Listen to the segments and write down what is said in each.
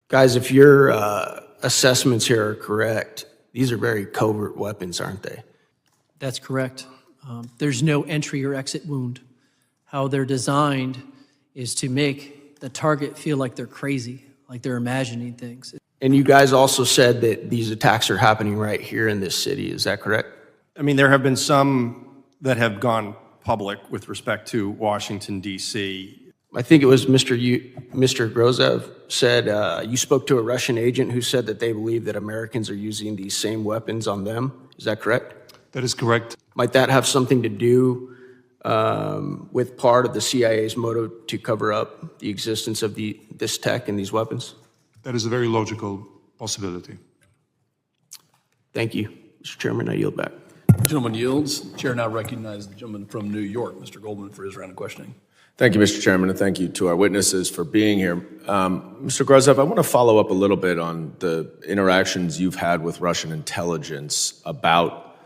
Guys, if your assessments here are correct, these are very covert weapons, aren't they? That's correct. There's no entry or exit wound. How they're designed is to make the target feel like they're crazy, like they're imagining things. And you guys also said that these attacks are happening right here in this city. Is that correct? I mean, there have been some that have gone public with respect to Washington, D.C. I think it was Mr. Grozev said you spoke to a Russian agent who said that they believe that Americans are using these same weapons on them. Is that correct? That is correct. Might that have something to do with part of the CIA's motive to cover up the existence of this tech and these weapons? That is a very logical possibility. Thank you. Mr. Chairman, I yield back. The gentleman yields. Chair now recognizes the gentleman from New York, Mr. Goldman, for his round of questioning. Thank you, Mr. Chairman, and thank you to our witnesses for being here. Mr. Grozev, I want to follow up a little bit on the interactions you've had with Russian intelligence about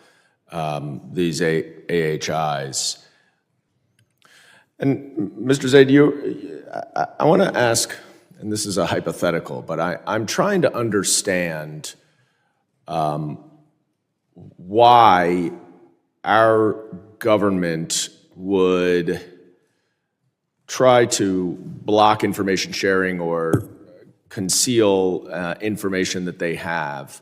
these AHIs. And Mr. Zaid, I want to ask, and this is a hypothetical, but I'm trying to understand why our government would try to block information sharing or conceal information that they have.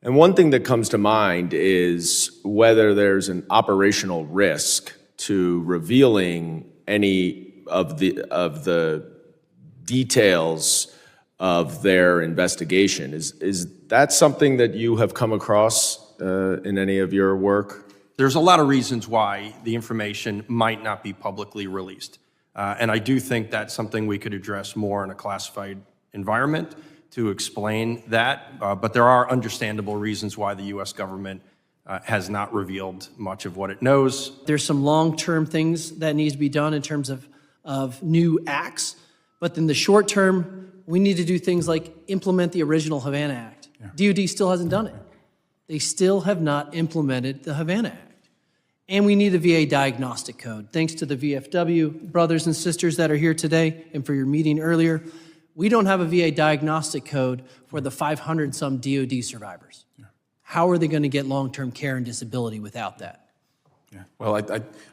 And one thing that comes to mind is whether there's an operational risk to revealing any of the details of their investigation. Is that something that you have come across in any of your work? There's a lot of reasons why the information might not be publicly released. And I do think that's something we could address more in a classified environment to explain that. But there are understandable reasons why the U.S. government has not revealed much of what it knows. There's some long-term things that need to be done in terms of new acts. But in the short term, we need to do things like implement the original Havana Act. Yeah. DOD still hasn't done it. They still have not implemented the Havana Act. And we need a VA diagnostic code. Thanks to the VFW brothers and sisters that are here today and for your meeting earlier, we don't have a VA diagnostic code for the 500-some DOD survivors. Yeah. How are they going to get long-term care and disability without that? Yeah. Well,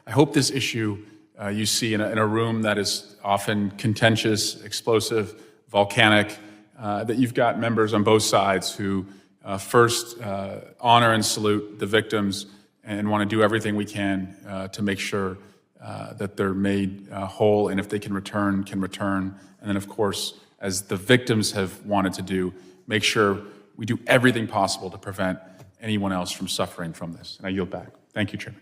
I hope this issue you see in a room that is often contentious, explosive, volcanic, that you've got members on both sides who first honor and salute the victims and want to do everything we can to make sure that they're made whole, and if they can return. And then, of course, as the victims have wanted to do, make sure we do everything possible to prevent anyone else from suffering from this. And I yield back. Thank you, Chairman.